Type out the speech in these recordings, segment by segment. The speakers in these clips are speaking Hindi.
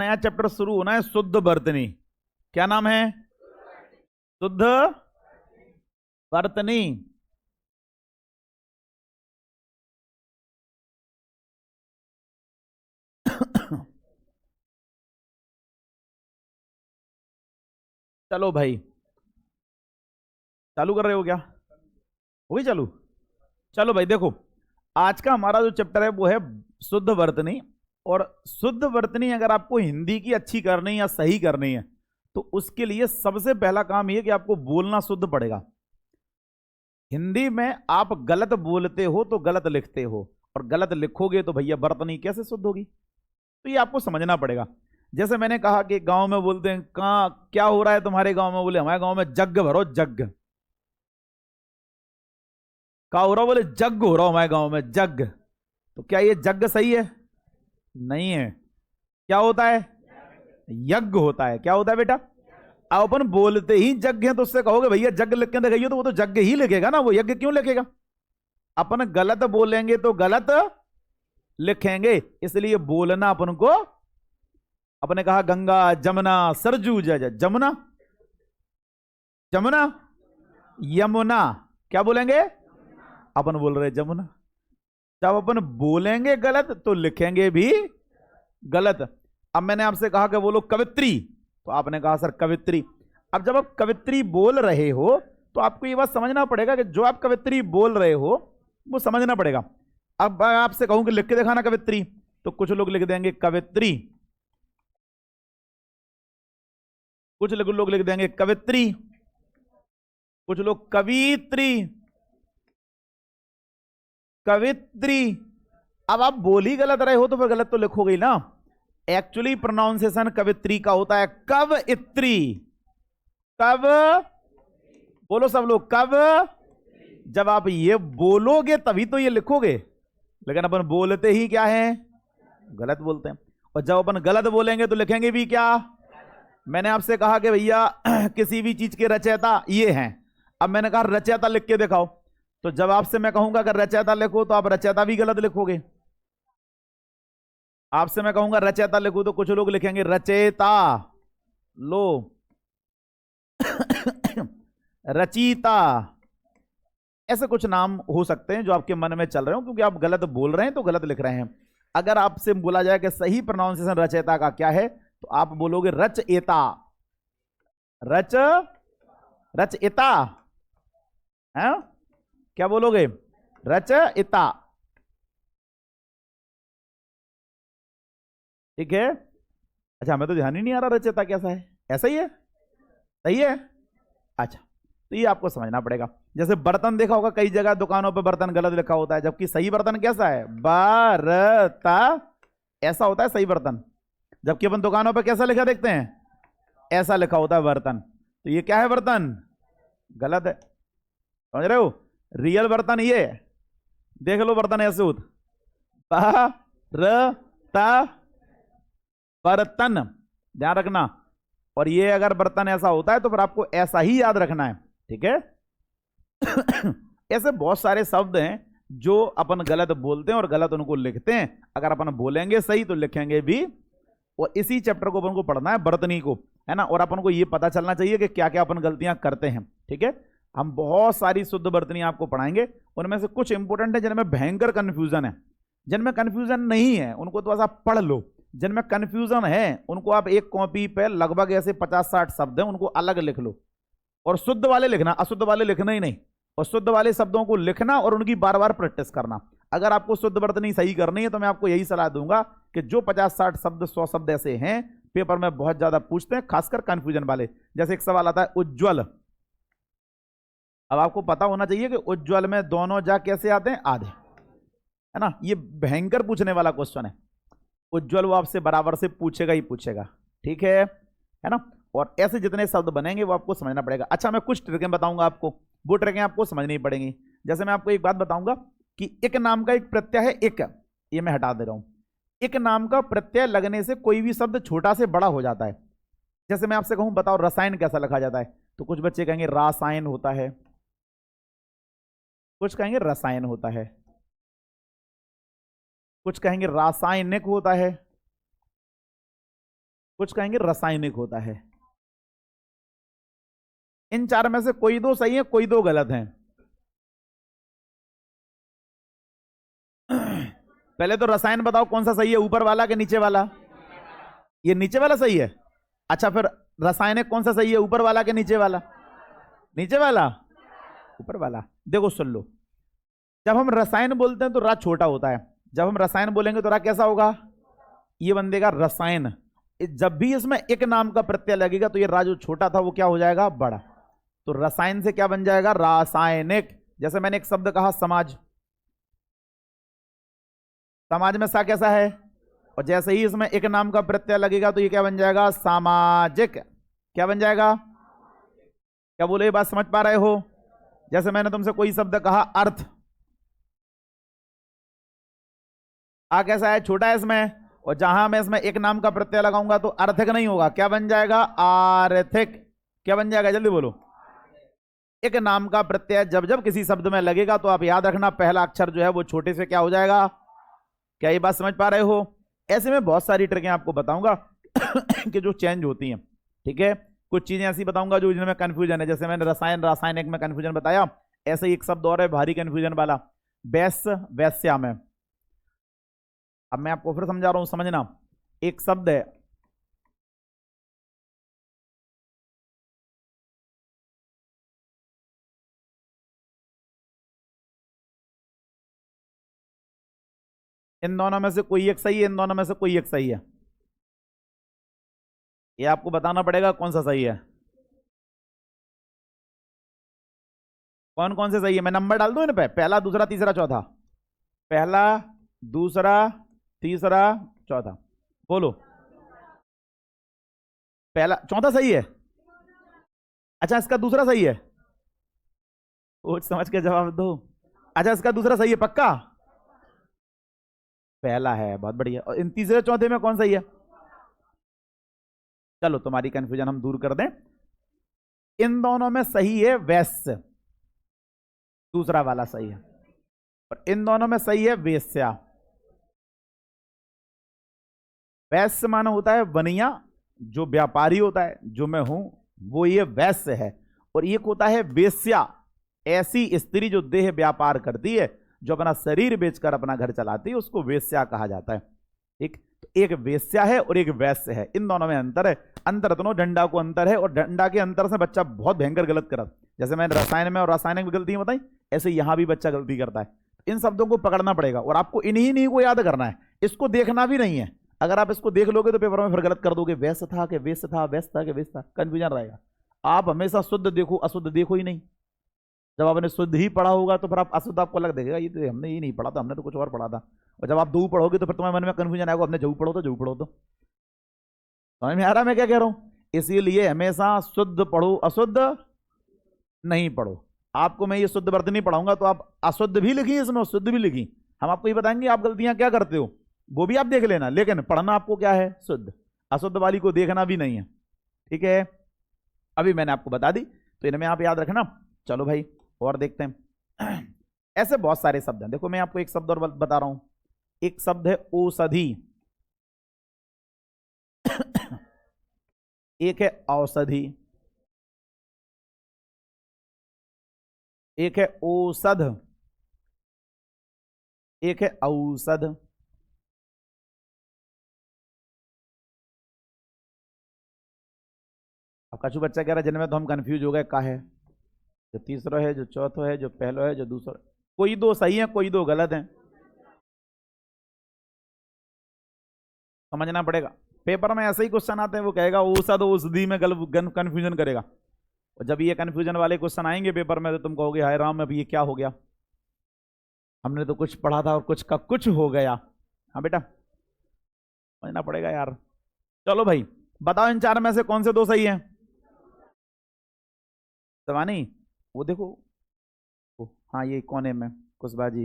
नया चैप्टर शुरू होना है, शुद्ध वर्तनी। क्या नाम है? शुद्ध वर्तनी। चलो भाई, चालू कर रहे हो क्या? हो गई चालू? चलो भाई देखो, आज का हमारा जो चैप्टर है वो है शुद्ध वर्तनी। और शुद्ध वर्तनी अगर आपको हिंदी की अच्छी करनी या सही करनी है तो उसके लिए सबसे पहला काम यह कि आपको बोलना शुद्ध पड़ेगा। हिंदी में आप गलत बोलते हो तो गलत लिखते हो, और गलत लिखोगे तो भैया वर्तनी कैसे शुद्ध होगी? तो ये आपको समझना पड़ेगा। जैसे मैंने कहा कि गांव में बोलते हैं, कहाँ क्या हो रहा है तुम्हारे गांव में? बोले हमारे गांव में जग भरो जग। क्या हो रहा? बोले जग हो रहा हमारे गांव में जग। तो क्या ये जग सही है? नहीं है। क्या होता है? यज्ञ होता है। क्या होता है बेटा? अब अपन बोलते ही जग है तो उससे कहोगे भैया जग लिख के दिखाइए, तो वो तो जग ही लिखेगा ना, वो यज्ञ क्यों लिखेगा? अपन गलत बोलेंगे तो गलत लिखेंगे, इसलिए बोलना अपन को। अपने कहा गंगा जमुना सरजू जमुना जमुना यमुना। क्या बोलेंगे? अपन बोल रहे जमुना। जब अपन बोलेंगे गलत तो लिखेंगे भी गलत। अब मैंने आपसे कहा कि बोलो कवित्री, तो आपने कहा सर कवित्री। अब जब आप कवित्री बोल रहे हो तो आपको ये बात समझना पड़ेगा कि जो आप कवित्री बोल रहे हो वो समझना पड़ेगा। अब आपसे कहूं कि लिख के दिखाना कवित्री, तो कुछ लोग लिख देंगे कवित्री, कुछ लोग लिख देंगे कवित्री, कुछ लोग कवित्री, कवित्री। अब आप बोल ही गलत रहे हो तो फिर गलत तो लिखोगे ही ना। एक्चुअली प्रोनाउंसिएशन कवित्री का होता है कव इत्री। कब? बोलो सब लोग कब। जब आप ये बोलोगे तभी तो ये लिखोगे, लेकिन अपन बोलते ही क्या है? गलत बोलते हैं। और जब अपन गलत बोलेंगे तो लिखेंगे भी क्या? मैंने आपसे कहा कि भैया किसी भी चीज के रचयिता ये हैं। अब मैंने कहा रचयिता लिख के दिखाओ, तो जब आपसे मैं कहूंगा अगर रचयिता लिखो तो आप रचयिता भी गलत लिखोगे। आपसे मैं कहूंगा रचयिता लिखो तो कुछ लोग लिखेंगे रचयिता, लो रचिता। ऐसे कुछ नाम हो सकते हैं जो आपके मन में चल रहे हो, क्योंकि आप गलत बोल रहे हैं तो गलत लिख रहे हैं। अगर आपसे बोला जाए कि सही प्रोनाउंसिएशन रचयिता का क्या है, तो आप बोलोगे रचयिता। रच रचयिता है। क्या बोलोगे? रचयिता। ठीक है। अच्छा, हमें तो ध्यान ही नहीं आ रहा रचयिता कैसा है। ऐसा ही है? सही है। अच्छा, तो ये आपको समझना पड़ेगा। जैसे बर्तन देखा होगा, कई जगह दुकानों पे बर्तन गलत लिखा होता है, जबकि सही बर्तन कैसा है? बरता। ऐसा होता है सही बर्तन। जबकि अपन दुकानों पे कैसा लिखा देखते हैं? ऐसा लिखा होता है बर्तन। तो ये क्या है? बर्तन गलत है। समझ रहे हो? रियल बर्तन ये है। देख लो बर्तन ऐसे होता बरता, बर्तन, ध्यान रखना। और ये अगर बर्तन ऐसा होता है तो फिर आपको ऐसा ही याद रखना है। ठीक है। ऐसे बहुत सारे शब्द हैं जो अपन गलत बोलते हैं और गलत उनको लिखते हैं। अगर अपन बोलेंगे सही तो लिखेंगे भी। और इसी चैप्टर को अपन को पढ़ना है, बर्तनी को, है ना। और अपन को ये पता चलना चाहिए कि क्या क्या अपन गलतियां करते हैं। ठीक है। हम बहुत सारी शुद्ध बर्तनी आपको पढ़ाएंगे, उनमें से कुछ इंपोर्टेंट है जिनमें भयंकर कंफ्यूजन है। जिनमें कंफ्यूजन नहीं है उनको तो बस आप पढ़ लो, जिनमें कंफ्यूजन है उनको आप एक कॉपी पे लगभग ऐसे 50-60 शब्द हैं उनको अलग लिख लो, और शुद्ध वाले लिखना, अशुद्ध वाले लिखना ही नहीं। और शुद्ध वाले शब्दों को लिखना और उनकी बार बार प्रैक्टिस करना। अगर आपको शुद्ध वर्तनी सही करनी है तो मैं आपको यही सलाह दूंगा कि जो 50-60 शब्द 100 शब्द ऐसे हैं पेपर में बहुत ज्यादा पूछते हैं, खासकर कंफ्यूजन वाले। जैसे एक सवाल आता है उज्ज्वल। अब आपको पता होना चाहिए कि उज्ज्वल में दोनों जा कैसे आते हैं? आधे, है ना। ये भयंकर पूछने वाला क्वेश्चन है। उज्ज्वल वो आपसे बराबर से पूछेगा ही पूछेगा। ठीक है ना। और ऐसे जितने शब्द बनेंगे वो आपको समझना पड़ेगा। अच्छा, मैं कुछ ट्रिकें बताऊंगा आपको, वो ट्रिकें आपको समझनी पड़ेंगी। जैसे मैं आपको एक बात बताऊंगा कि एक नाम का एक प्रत्यय है एक, ये मैं हटा दे रहा हूं। एक नाम का प्रत्यय लगने से कोई भी शब्द छोटा से बड़ा हो जाता है। जैसे मैं आपसे कहूं बताओ रसायन कैसा लिखा जाता है, तो कुछ बच्चे कहेंगे रासायन होता है, कुछ कहेंगे रसायन होता है, कुछ कहेंगे रासायनिक होता है, कुछ कहेंगे रासायनिक होता है। इन चार में से कोई दो सही है, कोई दो गलत हैं। पहले तो रसायन बताओ कौन सा सही है, ऊपर वाला कि नीचे वाला? ये नीचे वाला सही है। अच्छा फिर रासायनिक कौन सा सही है, ऊपर वाला कि नीचे वाला? नीचे वाला, ऊपर वाला। देखो सुन लो, जब हम रसायन बोलते हैं तो रा छोटा होता है, जब हम रसायन बोलेंगे तो रा कैसा होगा? ये बन देगा रसायन। जब भी इसमें एक नाम का प्रत्यय लगेगा तो ये रा जो छोटा था वो क्या हो जाएगा? बड़ा। तो रसायन से क्या बन जाएगा? रासायनिक। जैसे मैंने एक शब्द कहा समाज, समाज में सा कैसा है? और जैसे ही इसमें एक नाम का प्रत्यय लगेगा तो ये क्या बन जाएगा? सामाजिक। क्या बन जाएगा? क्या बोले, ये बात समझ पा रहे हो? जैसे मैंने तुमसे कोई शब्द कहा अर्थ, आ कैसा है? छोटा है इसमें, और जहां मैं इसमें एक नाम का प्रत्यय लगाऊंगा तो आर्थिक नहीं होगा, क्या बन जाएगा? आर्थिक। क्या बन जाएगा? जल्दी बोलो। एक नाम का प्रत्यय जब जब किसी शब्द में लगेगा तो आप याद रखना पहला अक्षर जो है वो छोटे से क्या हो जाएगा। क्या ये बात समझ पा रहे हो? ऐसे में बहुत सारी ट्रिकें आपको बताऊंगा कि जो चेंज होती हैं, ठीक है। कुछ चीजें ऐसी बताऊंगा जो जिनमें कंफ्यूजन है, जैसे मैंने रसायन रासायनिक में कंफ्यूजन बताया, ऐसे ही एक शब्द और है भारी कंफ्यूजन वाला, वैश्य वैश्या में। अब मैं आपको फिर समझा रहा हूं, समझना। एक शब्द है इन दोनों में से कोई एक सही है, इन दोनों में से कोई एक सही है, ये आपको बताना पड़ेगा कौन सा सही है। कौन कौन से सही है, मैं नंबर डाल दूं इन पे, पहला दूसरा तीसरा चौथा। पहला दूसरा तीसरा चौथा, बोलो। पहला चौथा सही है। अच्छा इसका दूसरा सही है, सोच समझ के जवाब दो। अच्छा इसका दूसरा सही है पक्का? पहला है, बहुत बढ़िया। और इन तीसरे चौथे में कौन सही है? चलो तुम्हारी कंफ्यूजन हम दूर कर दें, इन दोनों में सही है वैश्य, दूसरा वाला सही है, और इन दोनों में सही है वेश्या। वैश्य माना होता है बनिया, जो व्यापारी होता है, जो मैं हूं वो ये वैश्य है। और एक होता है वेश्या, ऐसी स्त्री जो देह व्यापार करती है, जो अपना शरीर बेचकर अपना घर चलाती है, उसको वेश्या कहा जाता है। ठीक, तो एक वेश्या है और एक वैश्य है, इन दोनों में अंतर है। अंतर दोनों डंडा को अंतर है, और डंडा के अंतर से बच्चा बहुत भयंकर गलत करा। जैसे मैंने रसायन में और रासायनिक में गलतियां बताई, ऐसे यहां भी बच्चा गलती करता है। इन शब्दों को पकड़ना पड़ेगा और आपको इन्हीं को याद करना है, इसको देखना भी नहीं है। अगर आप इसको देख लोगे तो पेपर में फिर गलत कर दोगे, वैश्य था कि वेश्य था, वैश्य था कि वेश्य था, कंफ्यूजन रहेगा। आप हमेशा शुद्ध देखो, अशुद्ध देखो ही नहीं। जब आपने शुद्ध ही पढ़ा होगा तो फिर आप अशुद्ध आपको अलग देखेगा, ये तो हमने ये नहीं पढ़ा था, हमने तो कुछ और पढ़ा था। और जब आप दो पढ़ोगे तो फिर तुम्हारे मन में कंफ्यूजन आएगा, हमने जऊ पढ़ो तो जऊ पढ़ो। तो समझ में आ रहा मैं क्या कह रहा हूं? इसीलिए हमेशा शुद्ध पढ़ो, अशुद्ध नहीं पढ़ो। आपको मैं ये शुद्ध वर्त नहीं पढ़ाऊंगा तो आप अशुद्ध भी लिखी इसमें, शुद्ध भी लिखी, हम आपको ये बताएंगे आप गलतियां क्या करते हो, वो भी आप देख लेना। लेकिन पढ़ना आपको क्या है? शुद्ध। अशुद्ध वाली को देखना भी नहीं है, ठीक है। अभी मैंने आपको बता दी, तो इनमें आप याद रखना। चलो भाई और देखते हैं। ऐसे बहुत सारे शब्द हैं। देखो मैं आपको एक शब्द और बता रहा हूं, एक शब्द है औषधि, एक है औषधि, एक है औषध, एक है औषध। अब कछु बच्चा कह रहा है जिनमें तो हम कंफ्यूज हो गए, का है जो तीसरा है, जो चौथा है, जो पहला है, जो दूसरा। कोई दो सही है, कोई दो गलत है, समझना पड़ेगा। पेपर में ऐसे ही क्वेश्चन आते हैं, वो कहेगा औषध औषधि में कंफ्यूजन करेगा। और जब ये कंफ्यूजन वाले क्वेश्चन आएंगे पेपर में तो तुम कहोगे हाय राम अभी ये क्या हो गया, हमने तो कुछ पढ़ा था और कुछ का कुछ हो गया। हाँ बेटा समझना पड़ेगा यार। चलो भाई बताओ इन चार में से कौन से दो सही हैं? सवानी वो देखो, हाँ ये कोने में कुशबाजी,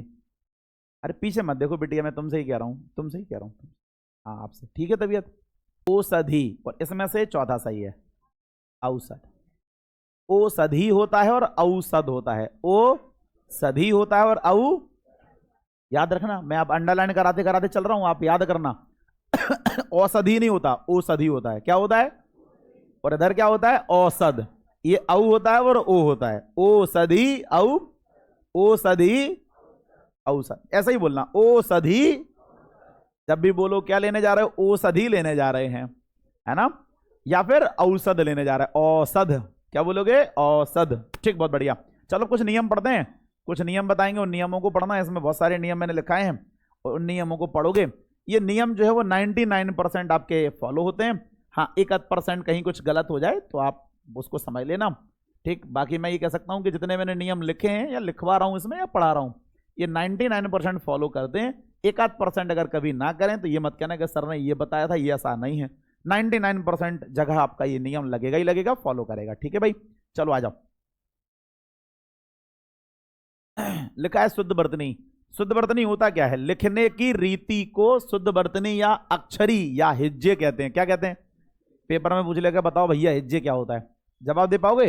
अरे पीछे मत देखो बिटिया, मैं तुमसे ही कह रहा हूँ, तुमसे ही कह रहा हूँ। हाँ आपसे, ठीक है तबीयत। औषधि, और इसमें से चौथा सही है औषध। औषधि होता है और औषध होता है, औषधि होता है और याद रखना, मैं आप अंडरलाइन कराते कराते चल रहा हूं, आप याद करना। औषधि नहीं होता, औषधि होता है। क्या होता है? और इधर क्या होता है? औषध। ये औ होता है और ओ होता है। औषधि, औ, औषधि, औषध, ऐसा ही बोलना। औषधि, जब भी बोलो क्या लेने जा रहे हो? औषधि लेने जा रहे हैं, है ना? या फिर औषध लेने जा रहे हैं, औषध। क्या बोलोगे? औषध। ठीक, बहुत बढ़िया। चलो कुछ नियम पढ़ते हैं, कुछ नियम बताएंगे, उन नियमों को पढ़ना है। इसमें बहुत सारे नियम मैंने लिखाए हैं और उन नियमों को पढ़ोगे। ये नियम जो है वो 99% आपके फॉलो होते हैं। हाँ, 1% कहीं कुछ गलत हो जाए तो आप उसको समझ लेना। ठीक, बाकी मैं ये कह सकता हूँ कि जितने मैंने नियम लिखे हैं या लिखवा रहा हूँ इसमें या पढ़ा रहा हूँ, ये 99% फॉलो करते हैं। 1% अगर कभी ना करें तो ये मत कहना कि सर ने ये बताया था, ये ऐसा नहीं है। 99% जगह आपका ये नियम लगेगा ही लगेगा, फॉलो करेगा। ठीक है भाई, चलो आ जाओ। लिखा है शुद्ध वर्तनी। शुद्ध वर्तनी होता क्या है? लिखने की रीति को शुद्ध वर्तनी या अक्षरी या हिज्जे कहते हैं। क्या कहते हैं? पेपर में पूछ लेगा, बताओ भैया हिज्जे क्या होता है? जवाब दे पाओगे?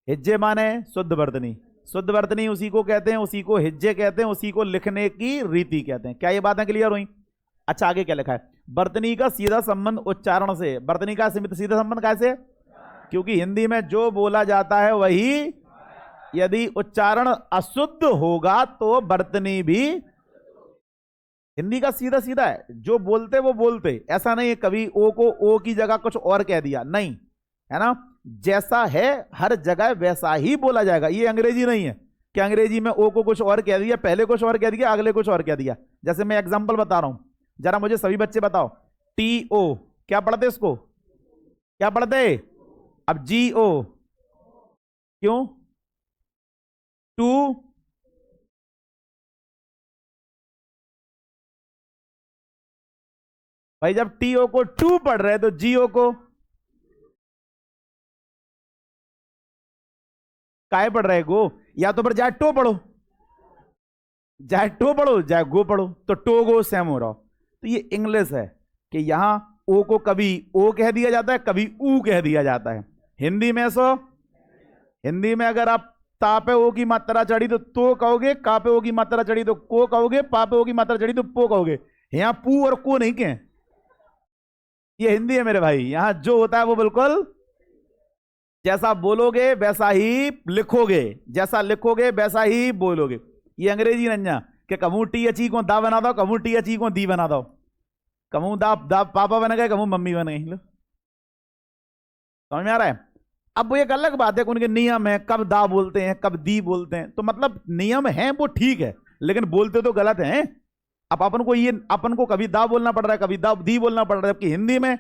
हिज्जे माने शुद्ध वर्तनी। शुद्ध वर्तनी उसी को कहते हैं, उसी को हिज्जे कहते हैं, उसी को लिखने की रीति कहते हैं। क्या ये बातें क्लियर हुई? अच्छा, आगे क्या लिखा है? वर्तनी का सीधा संबंध उच्चारण से। वर्तनी का सीधा संबंध कैसे? क्योंकि हिंदी में जो बोला जाता है वही, यदि उच्चारण अशुद्ध होगा तो वर्तनी भी। हिंदी का सीधा सीधा है, जो बोलते वो बोलते, ऐसा नहीं है कभी ओ को ओ की जगह कुछ और कह दिया, नहीं, है ना? जैसा है हर जगह वैसा ही बोला जाएगा। ये अंग्रेजी नहीं है कि अंग्रेजी में ओ को कुछ और कह दिया, पहले कुछ और कह दिया, अगले कुछ और कह दिया। जैसे मैं एग्जांपल बता रहा हूं, जरा मुझे सभी बच्चे बताओ, टी ओ क्या पढ़ते? इसको क्या पढ़ते? अब जी ओ, क्यों? टू, भाई जब टी ओ को टू पढ़ रहे तो जी ओ को काय पढ़ रहे? गो। या तो फिर जाए टो पढ़ो, चाहे टो पढ़ो चाहे गो पढ़ो, तो टो गो सेम हो रहा। तो ये इंग्लिश है कि यहां ओ को कभी ओ कह दिया जाता है, कभी ऊ कह दिया जाता है। हिंदी में सो, हिंदी में अगर आप ता पे ओ की मात्रा चढ़ी तो कहोगे, का पे ओ की मात्रा चढ़ी तो को कहोगे, पा पे ओ की मात्रा चढ़ी तो पो कहोगे। यहां पू और को नहीं कहें। ये हिंदी है मेरे भाई, यहां जो होता है वो बिल्कुल जैसा बोलोगे वैसा ही लिखोगे, जैसा लिखोगे वैसा ही बोलोगे। ये अंग्रेजी नन्या कि कमू टी अची को दा बना दो, कमू टी अची को दी बना दो, कमू दा दा पापा बन गए, कमू मम्मी बन गई। समझ में आ रहा है? अब वो एक अलग बात है कि उनके नियम है, कब दा बोलते हैं कब दी बोलते हैं, तो मतलब नियम है वो ठीक है, लेकिन बोलते तो गलत हैं। अब अपन को कभी दा बोलना पड़ रहा है, कभी दा दी बोलना पड़ रहा है। जबकि हिंदी में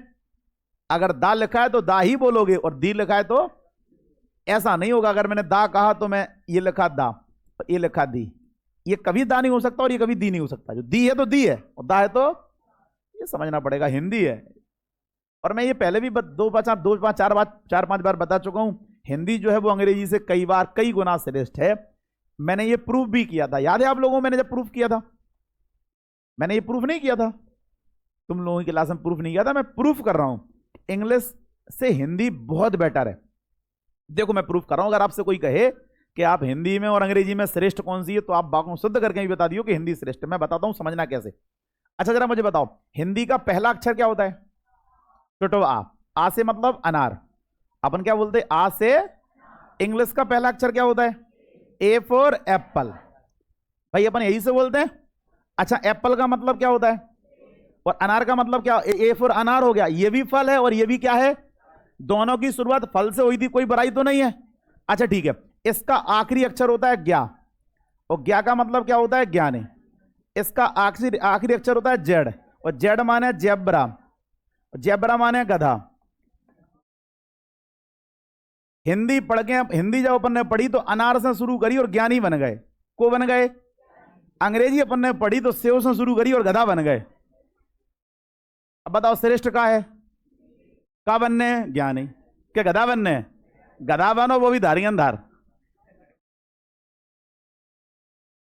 अगर दा लिखा है तो दा ही बोलोगे, और दी लिखा है तो ऐसा नहीं होगा। अगर मैंने दा कहा तो मैं ये लिखा दा, ये लिखा दी। ये कभी दा नहीं हो सकता और ये कभी दी नहीं हो सकता। जो दी है तो दी है, और दा है तो ये समझना पड़ेगा, हिंदी है। और मैं ये पहले भी चार पांच बार बता चुका हूं, हिंदी जो है वो अंग्रेजी से कई गुना श्रेष्ठ है। मैंने ये प्रूफ भी किया था, याद है आप लोगों को? मैंने जब प्रूफ किया था, मैंने ये प्रूफ नहीं किया था, तुम लोगों की क्लास में प्रूफ नहीं किया था, मैं प्रूफ कर रहा हूं इंग्लिश से हिंदी बहुत बेटर है। देखो मैं प्रूफ कर रहा हूं। अगर आपसे कोई कहे कि आप हिंदी में और अंग्रेजी में श्रेष्ठ कौन सी है, तो आप बातों सिद्ध करके भी बता दियो कि हिंदी श्रेष्ठ है। मैं बताता हूं समझना कैसे। अच्छा जरा मुझे बताओ, हिंदी का पहला अक्षर क्या होता है? छोटो आ से मतलब अनार। अपन क्या बोलते हैं? आ से। इंग्लिश का पहला अक्षर क्या होता है? A for Apple. भाई अपन यही से बोलते हैं। अच्छा एप्पल का मतलब क्या होता है? और अनार का मतलब क्या? ए फॉर अनार हो गया। ये भी फल है और ये भी क्या है? दोनों की शुरुआत फल से हुई थी, कोई बुराई तो नहीं है। अच्छा ठीक है, इसका आखिरी अक्षर होता है ज्ञा, और ज्ञा का मतलब क्या होता है? ज्ञानी। इसका आखिरी अक्षर होता है जेड, और जेड माने जेब्रा, जेब्रा माने गधा। हिंदी पढ़ के, हिंदी जब अपन ने पढ़ी तो अनार से शुरू करी और ज्ञानी बन गए। को बन गए? अंग्रेजी अपन ने पढ़ी तो सेव से शुरू करी और गधा बन गए। अब बताओ श्रेष्ठ का है? का बनने? ज्ञानी। क्या गधा बनने? गधा बनो, वो भी धारियन धार।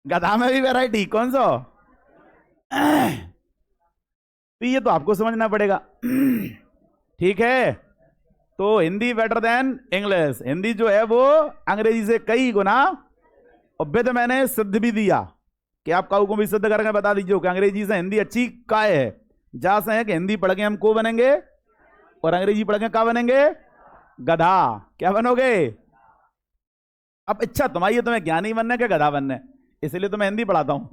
गधा में भी वैरायटी कौन सा? तो ये तो आपको समझना पड़ेगा। ठीक है, तो Hindi better than English. Hindi जो है वो अंग्रेजी से कई गुना, और विद मैंने सिद्ध भी दिया कि आप काऊ को भी सिद्ध करके बता दीजिए कि अंग्रेजी से हिंदी अच्छी काय है। जा से है कि हिंदी पढ़ के हम को बनेंगे और अंग्रेजी पढ़ के क्या बनेंगे? गधा। क्या बनोगे? अब इच्छा तुम्हारी है, तुम्हें ज्ञानी बनना है क्या गधा बनना है? इसलिए तो मैं हिंदी पढ़ाता हूं।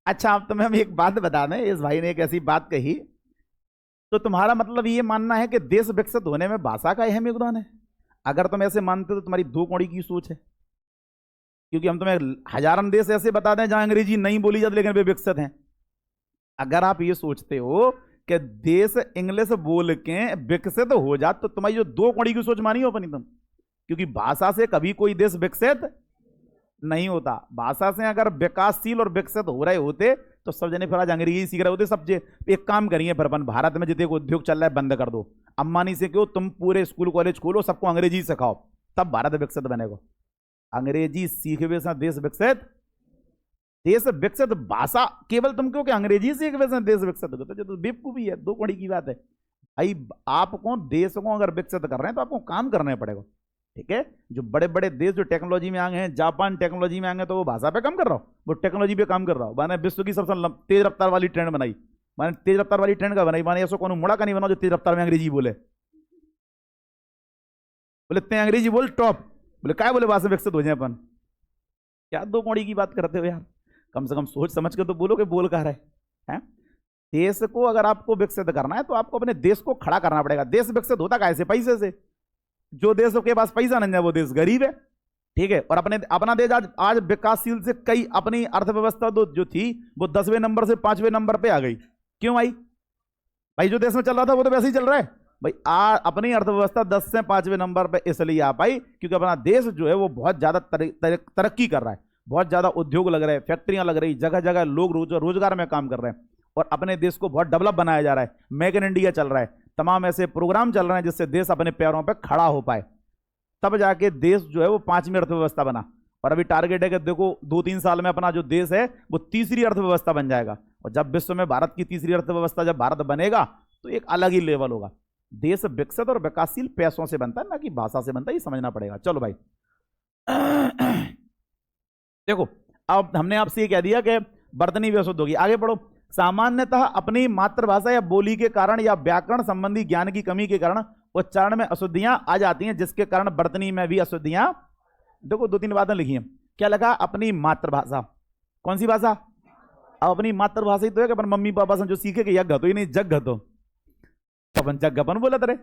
अच्छा, आप तुम्हें हम एक बात बता दें, इस भाई ने एक ऐसी बात कही, तो तुम्हारा मतलब ये मानना है कि देश विकसित होने में भाषा का अहम योगदान है? अगर तुम ऐसे मानते हो तो तुम्हारी दो कौड़ी की सोच है, क्योंकि हम तुम्हें हजारों देश ऐसे बता दें जहां अंग्रेजी नहीं बोली जाती लेकिन वे विकसित हैं। अगर आप ये सोचते हो कि देश इंग्लिश बोल के विकसित हो जाए तो तुम्हारी जो दो कौड़ी की सोच मानी हो अपनी तुम, क्योंकि भाषा से कभी कोई देश विकसित नहीं होता। भाषा से अगर विकासशील और विकसित हो रहे होते तो सब जने फिर आज अंग्रेजी सीख रहे होते सब। एक काम करिए फिर अपन भारत में जितने को उद्योग चल रहा है बंद कर दो। अंबानी से क्यों तुम पूरे स्कूल कॉलेज खोलो, सबको अंग्रेजी सिखाओ, तब भारत विकसित बनेगा। अंग्रेजी सीखवे से देश विकसित, देश विकसित भाषा केवल तुम क्यों कि अंग्रेजी सीखवे से देश विकसित होगा, तो बेवकूफी है, दो कड़ी की बात है भाई। आपको देश को अगर विकसित कर रहे हैं तो आपको काम करना पड़ेगा, ठीक है। जो बड़े बड़े देश जो टेक्नोलॉजी में आगे हैं, जापान टेक्नोलॉजी में आगे, तो वो भाषा पे काम कर रहा हो, वो टेक्नोलॉजी पे काम कर रहा हो। मैंने विश्व की सबसे तेज रफ्तार वाली ट्रेन बनाई, मैंने तेज रफ्तार वाली ट्रेन का बनाई, मैंने ऐसा कौन मुड़ा का नहीं बनाओ जो तेज रफ्तार में अंग्रेजी बोले, बोले ते अंग्रेजी बोल टॉप, बोले क्या बोले भाषा विकसित हो जाए अपन। क्या दो कौड़ी की बात करते हो यार, कम से कम सोच समझ के तो बोलो कि बोल कह रहे हैं। देश को अगर आपको विकसित करना है तो आपको अपने देश को खड़ा करना पड़ेगा। देश विकसित होता कैसे? पैसे से। जो देश के पास पैसा नहीं है वो देश गरीब है, ठीक है। और अपना देश आज विकासशील से कई, अपनी अर्थव्यवस्था जो थी वो 10वें नंबर से 5वें नंबर पे आ गई। क्यों आई भाई? जो देश में चल रहा था वो तो वैसे ही चल रहा है भाई। अपनी अर्थव्यवस्था 10 से 5वें नंबर पे इसलिए आ पाई क्योंकि अपना देश जो है वो बहुत ज्यादा तरक्की कर रहा है, बहुत ज्यादा उद्योग लग रहे हैं, फैक्ट्रियां लग रही, जगह जगह लोग रोजगार में काम कर रहे हैं और अपने देश को बहुत डेवलप बनाया जा रहा है। मेक इन इंडिया चल रहा है, तमाम ऐसे प्रोग्राम चल रहे हैं जिससे देश अपने पैरों पर खड़ा हो पाए, तब जाके देश जो है वो 5वीं अर्थव्यवस्था बना। और अभी टारगेट है कि देखो 2-3 साल में अपना जो देश है वो तीसरी अर्थव्यवस्था बन जाएगा। और जब विश्व में भारत की तीसरी अर्थव्यवस्था जब भारत बनेगा तो एक अलग ही लेवल होगा। देश विकसित और विकासशील पैसों से बनता है, ना कि भाषा से बनता है, ये समझना पड़ेगा। चलो भाई देखो, अब हमने आपसे ये कह दिया कि वर्तनी भी अशुद्ध होगी। आगे पढ़ो। सामान्यतः अपनी मातृभाषा या बोली के कारण या व्याकरण संबंधी ज्ञान की कमी के कारण उच्चारण में अशुद्धियां आ जाती हैं, जिसके कारण वर्तनी में भी अशुद्धियां। देखो 2-3 बातें लिखी हैं। क्या लगा? अपनी मातृभाषा। कौन सी भाषा? अब अपनी मातृभाषा ही तो है कि अपन मम्मी पापा से जो सीखे कि यज्ञ तो ही नहीं जग तो अपन जग अपन बोला तेरे।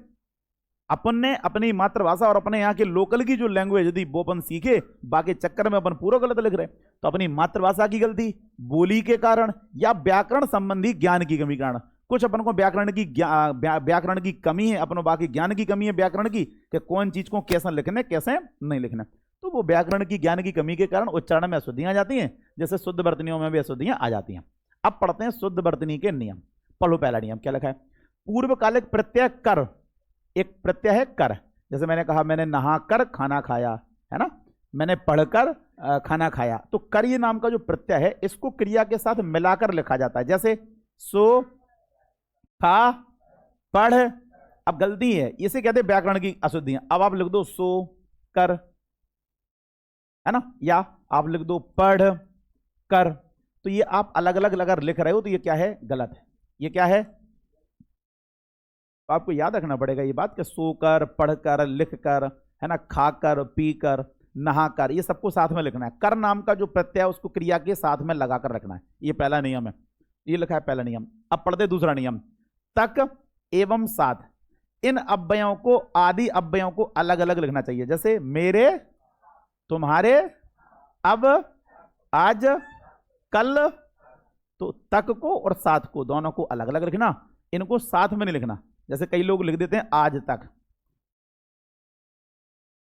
अपन ने अपनी मातृभाषा और अपने यहाँ के लोकल की जो लैंग्वेज यदि वो अपन सीखे, बाकी चक्कर में अपन पूरा गलत लिख रहे हैं। तो अपनी मातृभाषा की गलती, बोली के कारण या व्याकरण संबंधी ज्ञान की कमी कारण। कुछ अपन को व्याकरण की कमी है, अपन बाकी ज्ञान की कमी है व्याकरण की, कि कौन चीज को कैसे लिखना कैसे नहीं लिखना। तो वो व्याकरण की ज्ञान की कमी के कारण उच्चारण में अशुद्धियां आ जाती हैं, जैसे शुद्ध वर्तनियों में भी अशुद्धियां आ जाती हैं। अब पढ़ते हैं शुद्ध वर्तनी के नियम। पढ़ो पहला नियम क्या लिखा है? पूर्वकालिक प्रत्यय कर, एक प्रत्यय है कर। जैसे मैंने कहा मैंने नहाकर खाना खाया, है ना, मैंने पढ़कर खाना खाया, तो कर ये नाम का जो प्रत्यय है इसको क्रिया के साथ मिलाकर लिखा जाता है। जैसे सो, खा, पढ़। अब गलती है, इसे कहते हैं व्याकरण की अशुद्धियां। अब आप लिख दो सो कर, है ना, या आप लिख दो पढ़ कर। तो ये आप अलग अलग अगर लिख रहे हो तो ये क्या है? गलत है। ये क्या है? तो आपको याद रखना पड़ेगा ये बात कि सोकर, पढ़कर, लिखकर, है ना, खाकर, पीकर, नहाकर, ये सबको साथ में लिखना है। कर नाम का जो प्रत्यय है उसको क्रिया के साथ में लगाकर रखना है। ये पहला नियम है, ये लिखा है पहला नियम। अब पढ़ते दूसरा नियम। तक एवं साथ, इन अव्ययों को, आदि अव्ययों को अलग अलग लिखना चाहिए। जैसे मेरे, तुम्हारे, अब, आज, कल। तो तक को और साथ को दोनों को अलग अलग लिखना, इनको साथ में नहीं लिखना। जैसे कई लोग लिख देते हैं आज तक।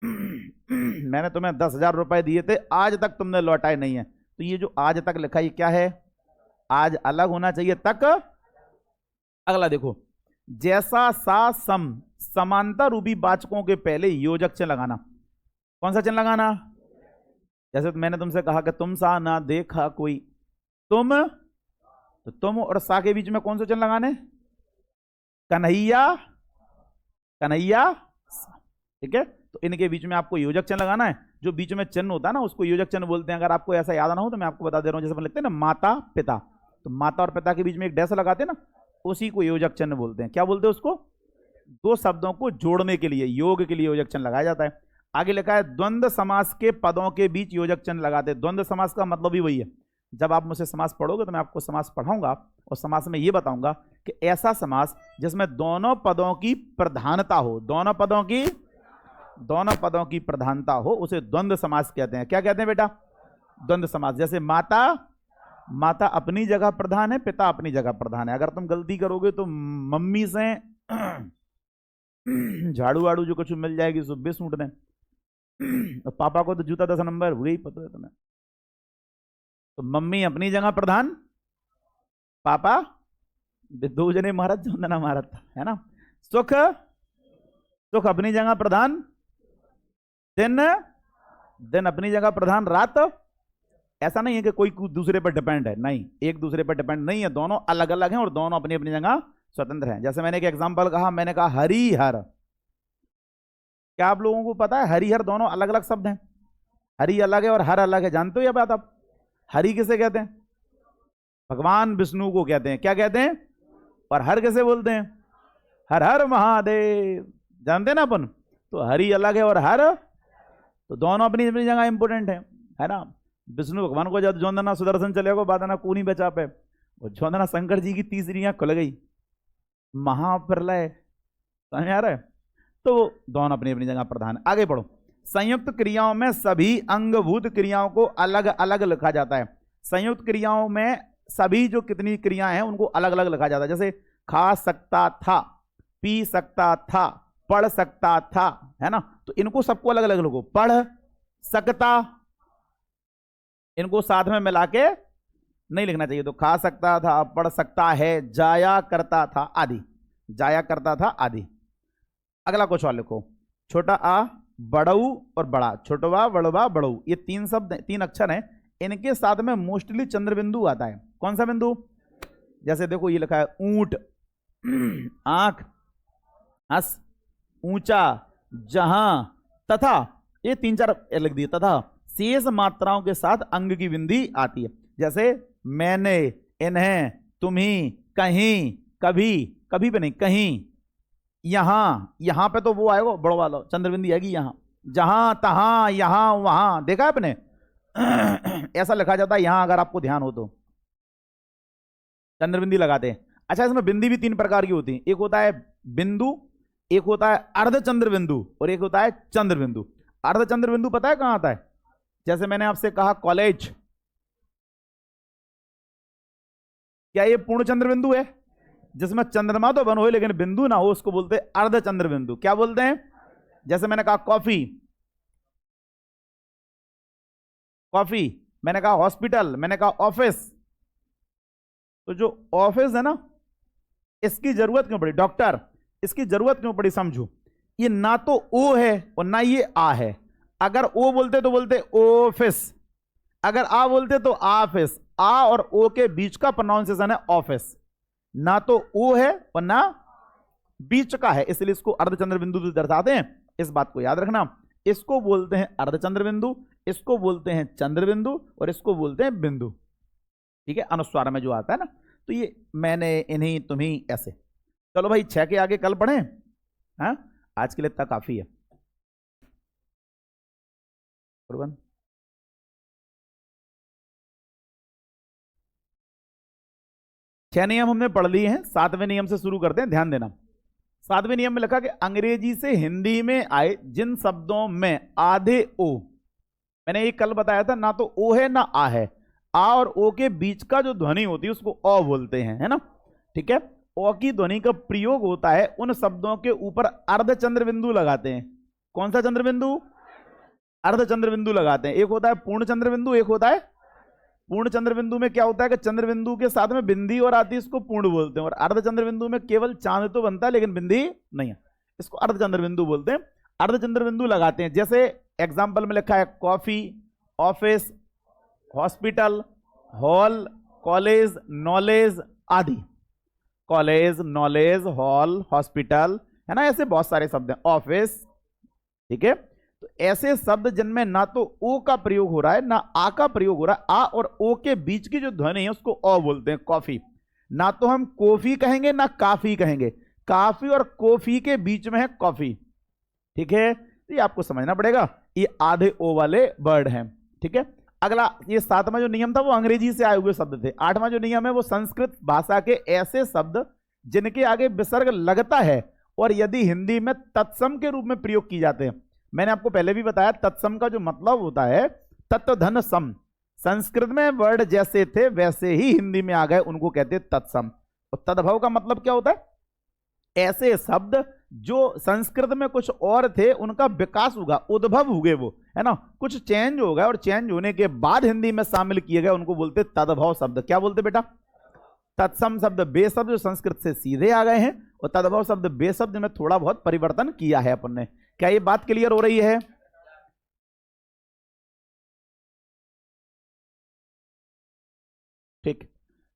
मैंने तुम्हें 10,000 रुपए दिए थे, आज तक तुमने लौटाए नहीं है। तो ये जो आज तक लिखा ये क्या है? आज अलग होना चाहिए, तक। अगला देखो, जैसा, सा, सम, समांतर रूपी वाचकों के पहले योजक चिन्ह लगाना। कौन सा चिन्ह लगाना? जैसे मैंने तुमसे कहा कि तुम सा ना देखा कोई, तुम, तो तुम और सा के बीच में कौन सा चिन्ह लगाने? कन्हैया, कन्हैया, ठीक है। तो इनके बीच में आपको योजक चिन्ह लगाना है। जो बीच में चिन्ह होता है ना उसको योजक चिन्ह बोलते हैं। अगर आपको ऐसा याद ना हो तो मैं आपको बता दे रहा हूं, जैसे अपन लिखते हैं ना माता पिता, तो माता और पिता के बीच में एक डैश लगाते हैं ना, उसी को योजक चिन्ह बोलते हैं। क्या बोलते हैं उसको? दो शब्दों को जोड़ने के लिए, योग के लिए योजक चिन्ह लगाया जाता है। आगे लिखा है द्वंद्व समास के पदों के बीच योजक चिन्ह लगाते हैं। द्वंद्व समास का मतलब ही वही है। जब आप मुझसे समास पढ़ोगे तो मैं आपको समास पढ़ाऊंगा और समास में ये बताऊंगा कि ऐसा समास जिसमें दोनों पदों की प्रधानता हो, दोनों पदों की प्रधानता हो, उसे द्वंद्व समास कहते हैं। क्या कहते हैं बेटा? द्वंद्व समास। जैसे माता अपनी जगह प्रधान है, पिता अपनी जगह प्रधान है। अगर तुम गलती करोगे तो मम्मी से झाड़ू वाड़ू जो कुछ मिल जाएगी सुबह सूट दें, और पापा को तो जूता 10 नंबर हुए ही पता है तुम्हें। तो मम्मी अपनी जगह प्रधान, पापा दो जने महाराज जोंदना महाराज था, है ना। सुख अपनी जगह प्रधान, दिन अपनी जगह प्रधान, रात। ऐसा नहीं है कि कोई दूसरे पर डिपेंड है, नहीं, एक दूसरे पर डिपेंड नहीं है, दोनों अलग अलग हैं और दोनों अपनी अपनी जगह स्वतंत्र हैं। जैसे मैंने एक एग्जांपल कहा, मैंने कहा हरिहर। क्या आप लोगों को पता है हरिहर दोनों अलग अलग शब्द हैं? हरि अलग है और हर अलग है, जानते हो ये बात आप? हरि किसे कहते हैं? भगवान विष्णु को कहते हैं। क्या कहते हैं? और हर किसे बोलते हैं? हर हर महादेव, जानते हैं ना अपन। तो हरि अलग है और हर, तो दोनों अपनी अपनी जगह इंपोर्टेंट है ना। विष्णु भगवान को जब जोंदना सुदर्शन चलेगा बादना कूनी बचा पे, और जोंदना शंकर जी की तीसरी आंख खुल गई, महाप्रलय, समझ आ रहा है। तो दोनों अपनी अपनी जगह प्रधान। आगे बढ़ो। संयुक्त क्रियाओं में सभी अंगभूत क्रियाओं को अलग अलग लिखा जाता है। संयुक्त क्रियाओं में सभी जो कितनी क्रियाएं हैं उनको अलग अलग लिखा जाता है। जैसे खा सकता था, पी सकता था, पढ़ सकता था, है ना। तो इनको सबको अलग अलग लिखो। पढ़ सकता, इनको साथ में मिला के नहीं लिखना चाहिए। तो खा सकता था, पढ़ सकता है, जाया करता था आदि, जाया करता था आदि। अगला कुछ और लिखो। छोटा आ, बड़ऊ और बड़ा, छोटवा बड़वा बड़ऊ, ये तीन शब्द, तीन अक्षर हैं। इनके साथ में मोस्टली चंद्र बिंदु आता है। कौन सा बिंदु? जैसे देखो ये लिखा है ऊंट, आंख, हंस, ऊंचा, जहां, तथा, ये तीन चार लिख दिए। तथा शेष मात्राओं के साथ अंग की बिंदी आती है। जैसे मैंने, इन्हें, तुम्हीं, कहीं, कभी, कभी पे नहीं, कहीं, यहां पे तो वो आएगा बड़ो वाला चंद्रबिंदी आएगी यहां, जहां तहां, यहां वहां, देखा है आपने? ऐसा लिखा जाता है यहां, अगर आपको ध्यान हो तो चंद्रबिंदी लगाते हैं। अच्छा, इसमें बिंदी भी तीन प्रकार की होती है। एक होता है बिंदु, एक होता है अर्धचंद्र बिंदु, और एक होता है चंद्र बिंदु। अर्धचंद्र बिंदु पता है कहां आता है? जैसे मैंने आपसे कहा कॉलेज, क्या ये पूर्ण चंद्र बिंदु है? जिसमें चंद्रमा तो बन हो लेकिन बिंदु ना हो, उसको बोलते हैं अर्धचंद्र बिंदु। क्या बोलते हैं? जैसे मैंने कहा कॉफी, कॉफी, मैंने कहा हॉस्पिटल, मैंने कहा ऑफिस। तो जो ऑफिस है ना, इसकी जरूरत क्यों पड़ी? डॉक्टर, इसकी जरूरत क्यों पड़ी? समझो, ये ना तो ओ है और ना ये आ है। अगर ओ बोलते तो बोलते ऑफिस, अगर आ बोलते तो ऑफिस। आ और ओ के बीच का प्रोनाउंसिएशन है ऑफिस। ना तो ओ है और ना बीच का है, इसलिए इसको अर्धचंद्र बिंदु दर्शाते हैं। इस बात को याद रखना। इसको बोलते हैं अर्धचंद्र बिंदु, इसको बोलते हैं चंद्र बिंदु, और इसको बोलते हैं बिंदु। ठीक है, अनुस्वार में जो आता है ना। तो ये मैंने, इन्हीं, तुम्हीं, ऐसे। चलो भाई, 6 के आगे कल पढ़ें। हाँ, आज के लिए इतना काफी है। 6 नियम हमने पढ़ लिए हैं, 7वें नियम से शुरू करते हैं, ध्यान देना। 7वें नियम में लिखा कि अंग्रेजी से हिंदी में आए जिन शब्दों में आधे ओ, मैंने ये कल बताया था, ना तो ओ है ना आ है, आ और ओ के बीच का जो ध्वनि होती है उसको ओ बोलते हैं, है ना। ठीक है, ओ की ध्वनि का प्रयोग होता है उन शब्दों के ऊपर अर्धचंद्र बिंदु लगाते हैं। कौन सा चंद्र बिंदु? अर्धचंद्र बिंदु लगाते हैं। एक होता है पूर्ण चंद्र बिंदु, एक होता है पूर्ण चंद्र बिंदु में क्या होता है कि चंद्र बिंदु के साथ में बिंदी और आती है, इसको पूर्ण बोलते हैं। और अर्धचंद्र बिंदु में केवल चांद तो बनता है लेकिन बिंदी नहीं है, इसको अर्धचंद्र बिंदु बोलते हैं। अर्धचंद्र बिंदु लगाते हैं। जैसे एग्जाम्पल में लिखा है coffee, office, hospital, hall, college, knowledge आदि। कॉलेज, नॉलेज, हॉल, हॉस्पिटल, है ना, ऐसे बहुत सारे शब्द हैं। ऑफिस, ठीक है। तो ऐसे शब्द जिनमें ना तो ओ का प्रयोग हो रहा है ना आ का प्रयोग हो रहा है, आ और ओ के बीच की जो ध्वनि है उसको ओ बोलते हैं, कॉफी। ना तो हम कॉफी कहेंगे ना काफी कहेंगे, काफी और कॉफी के बीच में है कॉफी। ठीक है, तो ये आपको समझना पड़ेगा, ये आधे ओ वाले वर्ड हैं। ठीक है, अगला ये 7वां जो नियम था वो अंग्रेजी से आए हुए शब्द थे। 8वां जो नियम है वो संस्कृत भाषा के ऐसे शब्द जिनके आगे विसर्ग लगता है और यदि हिंदी में तत्सम के रूप में प्रयोग किए जाते हैं। मैंने आपको पहले भी बताया तत्सम का जो मतलब होता है तत्व धन सम, संस्कृत में वर्ड जैसे थे वैसे ही हिंदी में आ गए, उनको कहते हैं तत्सम। और तद्भव का मतलब क्या होता है, ऐसे शब्द जो संस्कृत में कुछ और थे उनका विकास होगा, उद्भव हुए, वो है ना, कुछ चेंज हो गए और चेंज होने के बाद हिंदी में शामिल किए गए, उनको बोलते तद्भव शब्द। क्या बोलते बेटा, तत्सम शब्द बे शब्द जो संस्कृत से सीधे आ गए हैं, और तद्भव शब्द बे शब्द में थोड़ा बहुत परिवर्तन किया है अपन ने। क्या ये बात क्लियर हो रही है? ठीक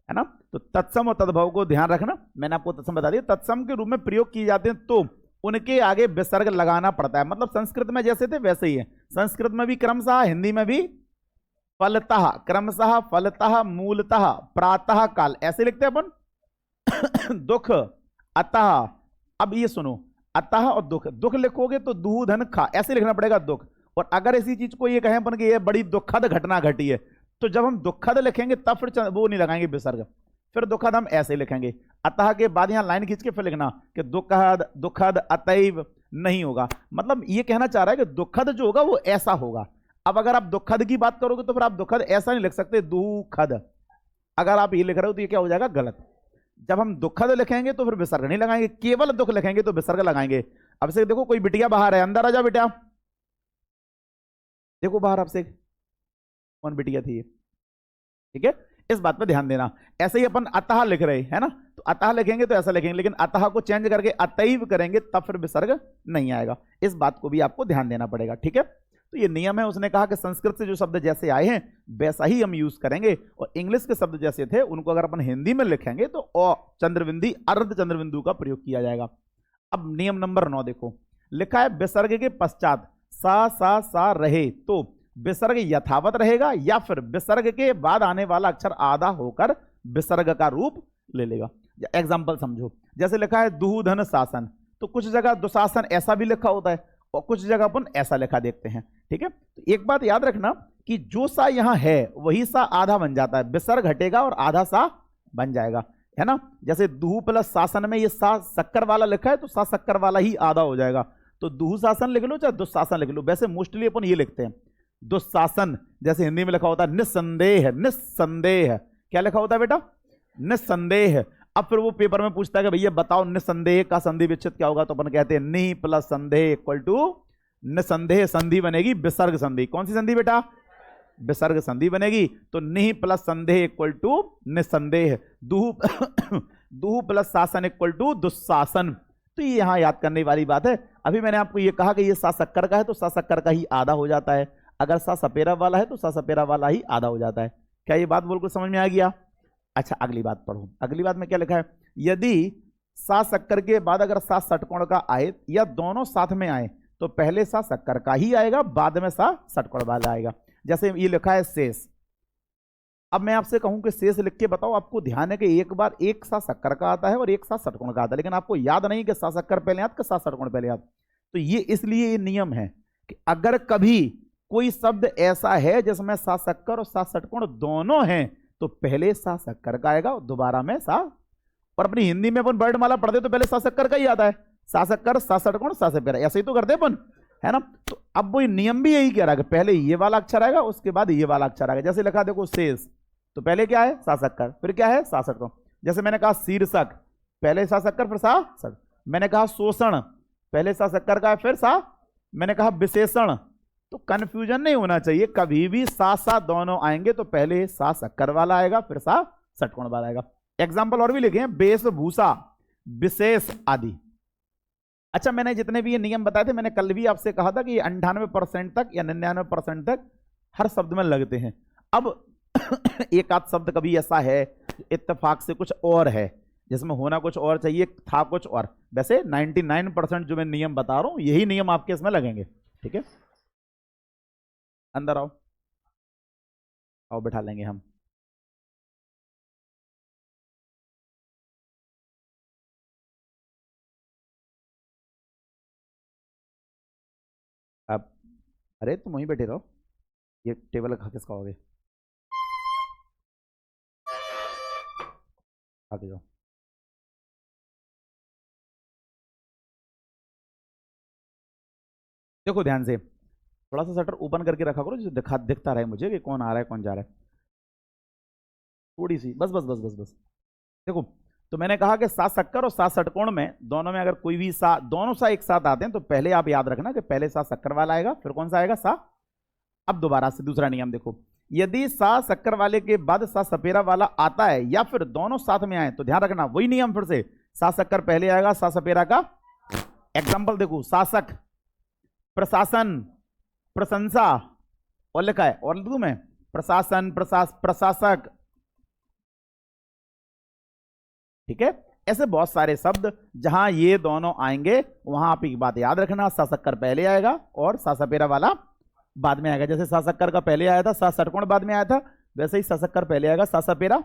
है ना, तो तत्सम और तद्भव को ध्यान रखना। मैंने आपको तत्सम बता दिया, तत्सम के रूप में प्रयोग किए जाते हैं तो उनके आगे विसर्ग लगाना पड़ता है। मतलब संस्कृत में जैसे थे वैसे ही है, संस्कृत में भी क्रमशः, हिंदी में भी फलतः, क्रमशः, फलतः, मूलतः, प्रातः काल, ऐसे लिखते हैं अपन। दुख, अतः। अब ये सुनो, अतः और दुख, दुख लिखोगे तो दू धन खा, ऐसे लिखना पड़ेगा दुख। और अगर इसी चीज को ये कहें अपन कि ये बड़ी दुखद घटना घटी है, तो जब हम दुखद लिखेंगे तब फिर वो नहीं लगाएंगे विसर्ग, फिर दुखद हम ऐसे लिखेंगे। अतः के बाद यहां लाइन खींच के फिर लिखना कि दुखद, दुखद, अतैव नहीं होगा। मतलब ये कहना चाह रहा है कि दुखद जो होगा वो ऐसा होगा। अब अगर आप दुखद की बात करोगे तो फिर आप दुखद ऐसा नहीं लिख सकते, दुखद। अगर आप ये लिख रहे हो तो ये क्या हो जाएगा, गलत। जब हम दुखद लिखेंगे तो फिर विसर्ग नहीं लगाएंगे, केवल दुख लिखेंगे तो विसर्ग लगाएंगे। अब से देखो कोई बिटिया बाहर है, अंदर आ जा बेटा, देखो बाहर आपसे कौन बिटिया थी, ठीक है, इस बात पे ध्यान देना। ऐसे ही अपन अतः लिख रहे हैं ना, तो अतः लिखेंगे तो ऐसा लिखेंगे, लेकिन अतः को चेंज करके अतैव करेंगे तब फिर विसर्ग नहीं आएगा। इस बात को भी आपको ध्यान देना पड़ेगा। ठीक है, तो ये नियम है। उसने कहा कि संस्कृत से जो शब्द जैसे आए हैं वैसा ही हम यूज करेंगे, और इंग्लिश के शब्द जैसे थे उनको अगर अपन हिंदी में लिखेंगे तो अ चंद्रबिंदी, अर्ध चंद्रबिंदु का प्रयोग किया जाएगा। अब नियम नंबर 9 देखो, लिखा है विसर्ग के पश्चात सा रहे तो विसर्ग यथावत रहेगा या फिर विसर्ग के बाद आने वाला अक्षर आधा होकर विसर्ग का रूप ले लेगा। एग्जाम्पल समझो, जैसे लिखा है दुधन शासन, तो कुछ जगह दुशासन ऐसा भी लिखा होता है और कुछ जगह अपन ऐसा लिखा देखते हैं। ठीक है, तो एक बात याद रखना कि जो सा यहां है वही सा आधा बन जाता है, विसर्ग घटेगा और आधा सा बन जाएगा, है ना। जैसे दुहु प्लस शासन में ये सा शक्कर वाला लिखा है तो सा शक्कर वाला ही आधा हो जाएगा, तो दुहु शासन लिख लो चाहे दुशासन लिख लो। वैसे मोस्टली अपन ये लिखते हैं दुशासन, जैसे हिंदी में लिखा होता है निस्संदेह, निस्संदेह, क्या लिखा होता है बेटा, निस्संदेह। अब फिर वो पेपर में पूछता है कि भैया बताओ निस्संदेह का संधि विच्छेद क्या होगा, तो अपन कहते हैं नि प्लस संदेह इक्वल टू निस्संदेह, संधि बनेगी विसर्ग संधि। कौन सी संधि बेटा, विसर्ग संधि बनेगी, तो नि प्लस संदेह इक्वल टू निस्संदेह, दुहु प्लस शासन इक्वल टू दुशासन। तो ये यहां याद करने वाली बात है। अभी मैंने आपको ये कहा कि ये सा शक्कर का है तो सा शक्कर का ही आधा हो जाता है, अगर सा सपेरा वाला है तो सा सपेरा वाला ही आधा हो जाता है। क्या ये बात बोलकर समझ में आ गया? अच्छा अगली बात पढ़ो, अगली बात में क्या लिखा है, यदि सा शक्कर के बाद अगर सा षटकोण का आए या दोनों साथ में आए तो पहले सा शक्कर का ही आएगा, बाद में सा षटकोण वाला आएगा। जैसे ये लिखा है शेष, अब मैं आपसे कहूं कि शेष लिख के बताओ, आपको ध्यान है कि एक बार एक सा शक्कर का आता है और एक सा षटकोण का आता है, लेकिन आपको याद नहीं कि सा शक्कर पहले याद कि सा षटकोण पहले याद। तो ये इसलिए ये नियम है कि अगर कभी कोई शब्द ऐसा है जिसमें सा शक्कर और सा षटकोण दोनों हैं तो पहले सा शक्कर का आएगा और दोबारा में सा। और अपनी हिंदी में अपन वर्णमाला पढ़ते तो पहले सा शक्कर का ही आता है, सा शक्कर, सा षटकोण, सा सपेरा, ऐसे ही तो करते अपन, है ना। तो अब वो नियम भी यही कह रहा है कि पहले ये वाला अक्षर आएगा उसके बाद ये वाला अक्षर आएगा। जैसे लिखा देखो शेष, तो पहले क्या है सा शक्कर, फिर क्या है सा षटकोण। जैसे मैंने कहा शीर्षक, पहले सा शक्कर फिर सा षट। मैंने कहा शोषण, पहले सा शक्कर का है फिर सा। मैंने कहा विशेषण, तो कंफ्यूजन नहीं होना चाहिए, कभी भी सा दोनों आएंगे तो पहले सा शक्कर वाला आएगा फिर सा षटकोण वाला आएगा। एग्जाम्पल और भी लिखे हैं, वेशभूषा, विशेष आदि। अच्छा मैंने जितने भी ये नियम बताए थे, मैंने कल भी आपसे कहा था कि 98% तक या 99% तक हर शब्द में लगते हैं। अब एक आध शब्द कभी ऐसा है इत्तेफाक से कुछ और है, जिसमें होना कुछ और चाहिए, था कुछ और। वैसे 99% जो मैं नियम बता रहा हूं यही नियम आपके इसमें लगेंगे। ठीक है, अंदर आओ, आओ बैठा लेंगे हम। अब अरे तुम वहीं बैठे रहो, ये टेबल खा किसका होगे, आगे जाओ। देखो ध्यान से, थोड़ा सा शटर ओपन करके रखा करो, जिसे दिखता रहे मुझे कि कौन आ रहा है कौन जा रहा है, थोड़ी सी बस बस बस बस बस। देखो, तो मैंने कहा कि सात शक्कर और सात षटकोण में दोनों में अगर कोई भी सा, दोनों सा एक साथ आते हैं तो पहले आप याद रखना कि पहले सा शक्कर वाला आएगा, फिर कौन सा आएगा, सा। अब दोबारा से दूसरा नियम देखो, यदि सा शक्कर वाले के बाद सा सपेरा वाला आता है या फिर दोनों साथ में आए तो ध्यान रखना वही नियम, फिर से सा शक्कर पहले आएगा, सा सपेरा का। एग्जाम्पल देखो, शासक, प्रशासन, प्रशंसा, और लिखा है और लिखूं मैं, प्रशासन, प्रशासक, ठीक है। ऐसे बहुत सारे शब्द जहां ये दोनों आएंगे वहां आप एक बात याद रखना, सा शक्कर पहले आएगा और सा सपेरा वाला बाद में आएगा। जैसे सा शक्कर का पहले आया था, सा षटकोण बाद में आया था, वैसे ही सा शक्कर पहले आएगा, सा सपेरा।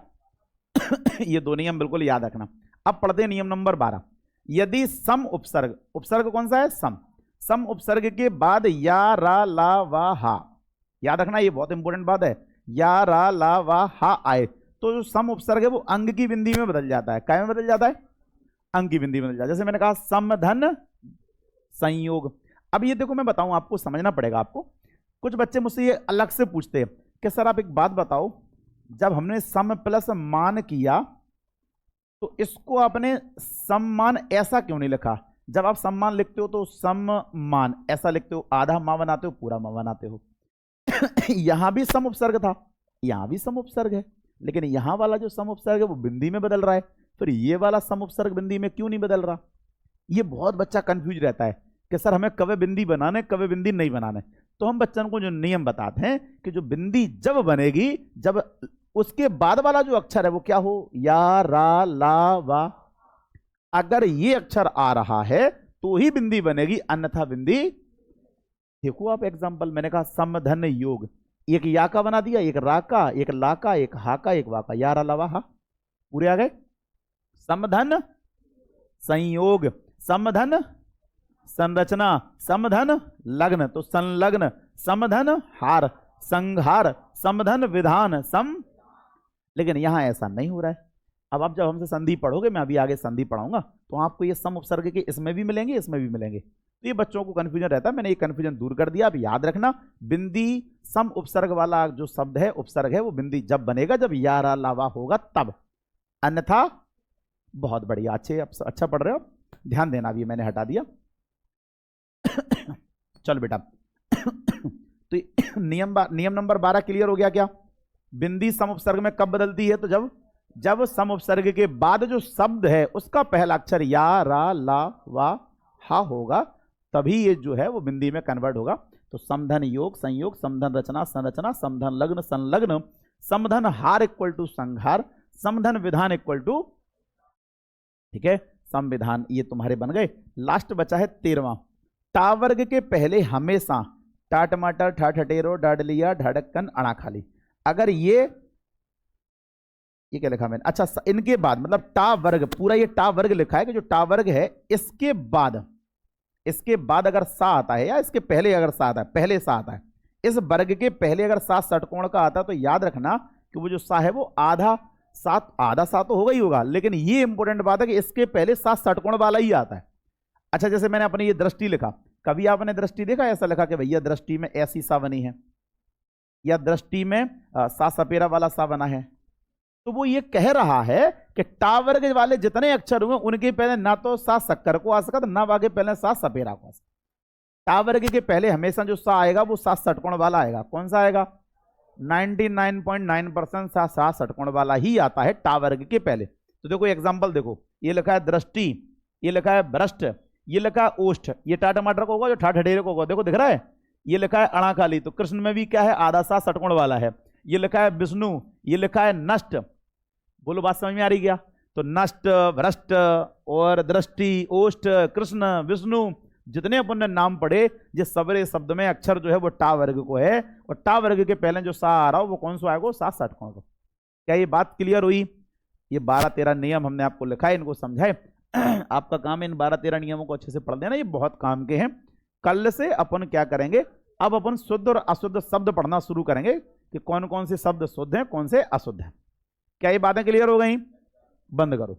ये दो नियम बिल्कुल याद रखना। अब पढ़ते हैं नियम नंबर 12। यदि सम उपसर्ग, उपसर्ग कौन सा है, सम, सम उपसर्ग के बाद या रा ला वा हा, याद रखना ये बहुत इंपॉर्टेंट बात है, या रा ला वा हा आए तो जो सम उपसर्ग है वो अंग की बिंदी में बदल जाता है। क्या में बदल जाता है, अंग की बिंदी में बदल जाता है। जैसे मैंने कहा समधन संयोग। अब ये देखो मैं बताऊं आपको, समझना पड़ेगा आपको। कुछ बच्चे मुझसे ये अलग से पूछते हैं कि सर आप एक बात बताओ, जब हमने सम प्लस मान किया तो इसको आपने सम्मान ऐसा क्यों नहीं लिखा। जब आप सम्मान लिखते हो तो सम्मान ऐसा लिखते हो, आधा मां बनाते हो, पूरा मां बनाते हो। यहां भी सम उपसर्ग था, यहां भी सम उपसर्ग है, लेकिन यहां वाला जो सम उपसर्ग है वो बिंदी में बदल रहा है, फिर ये वाला सम उपसर्ग बिंदी में क्यों नहीं बदल रहा। ये बहुत बच्चा कंफ्यूज रहता है कि सर हमें कवे बिंदी बनाने, कवे बिंदी नहीं बनाने। तो हम बच्चों को जो नियम बताते हैं कि जो बिंदी जब बनेगी, जब उसके बाद वाला जो अक्षर है वो क्या हो, या रा ला वा, अगर ये अक्षर आ रहा है तो ही बिंदी बनेगी, अन्यथा बिंदी। देखो आप एग्जाम्पल, मैंने कहा समधन योग, एक या का बना दिया, एक रा का, एक ला का, एक हा का, एक वा का, या रा ला वा हा, पूरे आ गए। समधन संयोग, समधन संरचना, समधन लग्न तो संलग्न, समधन हार संहार, समधन विधान सम, लेकिन यहां ऐसा नहीं हो रहा है। अब आप जब हमसे संधि पढ़ोगे, मैं अभी आगे संधि पढ़ाऊंगा, तो आपको ये सम उपसर्ग के इसमें भी मिलेंगे, इसमें भी मिलेंगे। तो ये बच्चों को कंफ्यूजन रहता है, मैंने ये कंफ्यूजन दूर कर दिया। अब याद रखना, बिंदी सम उपसर्ग वाला जो शब्द है, उपसर्ग है, वो बिंदी जब बनेगा जब या रा लावा होगा तब, अन्यथा। बहुत बढ़िया, अच्छे, अच्छा पढ़ रहे हो, ध्यान देना। अभी मैंने हटा दिया। चल बेटा, तो नियम नंबर 12 क्लियर हो गया क्या। बिंदी सम उपसर्ग में कब बदलती है, तो जब सम उपसर्ग के बाद जो शब्द है उसका पहला अक्षर या रा ला वा हा होगा, तभी ये जो है वो बिंदी में कन्वर्ट होगा। तो समधन योग संयोग, समधन रचना संरचना, समधन लग्न संलग्न, समधन हार इक्वल टू संहार, समधन विधान इक्वल टू, ठीक है, संविधान। ये तुम्हारे बन गए। लास्ट बचा है 13वां, टा वर्ग के पहले हमेशा टा टमाटर, ठा ठटेरो, डाडलिया, ढाढक्कन, अणा खाली। अगर ये क्या लिखा मैंने, अच्छा इनके बाद, मतलब टा वर्ग, पूरा ये टा वर्ग लिखा है कि जो टा वर्ग है इसके बाद अगर सा आता है, या इसके पहले अगर सा आता है, पहले सा आता है, इस वर्ग के पहले अगर सा षटकोण का आता है, तो याद रखना कि वो जो सा है वो आधा सा तो होगा ही होगा, लेकिन ये इंपॉर्टेंट बात है कि इसके पहले सा षटकोण वाला ही आता है। अच्छा, जैसे मैंने अपनी ये दृष्टि लिखा, कभी आपने दृष्टि देखा ऐसा लिखा कि भैया दृष्टि में ऐसी सा बनी है, या दृष्टि में सा सपेरा वाला सा बना है, तो वो ये कह रहा है कि टा वर्ग वाले जितने अक्षर हुए उनके पहले ना तो सा शक्कर को आ सकता, ना आगे पहले सा सपेरा को आ सकता। टा वर्ग के पहले हमेशा जो सा आएगा वो सा षटकोण वाला आएगा। कौन सा आएगा, 99.9% सा षटकोण वाला ही आता है टा वर्ग के पहले। तो देखो एग्जाम्पल देखो, ये लिखा है दृष्टि, ये लिखा है भ्रष्ट, ये लिखा है ओष्ठ, ये टा टमाटर को होगा, जो ठा ठडेरे को होगा, देखो दिख रहा है। ये लिखा है अणा खाली, तो कृष्ण में भी क्या है, आधा सा षटकोण वाला है। ये लिखा है विष्णु, ये लिखा है नष्ट। बोलो बात समझ में आ रही क्या। तो नष्ट, भ्रष्ट और दृष्टि, ओष्ठ, कृष्ण, विष्णु, जितने अपन ने नाम पढ़े, जिस सवरे शब्द में अक्षर जो है वो टा वर्ग को है, और टा वर्ग के पहले जो सा आ रहा हो वो कौन सा आएगा? सा षटकोण को। क्या ये बात क्लियर हुई? ये 12-13 नियम हमने आपको लिखा है, इनको समझाए। आपका काम है इन 12-13 नियमों को अच्छे से पढ़ देना, ये बहुत काम के हैं। कल से अपन क्या करेंगे, अब अपन शुद्ध और अशुद्ध शब्द पढ़ना शुरू करेंगे कि कौन कौन से शब्द शुद्ध हैं, कौन से अशुद्ध हैं। क्या ये बातें क्लियर हो गई? बंद करो।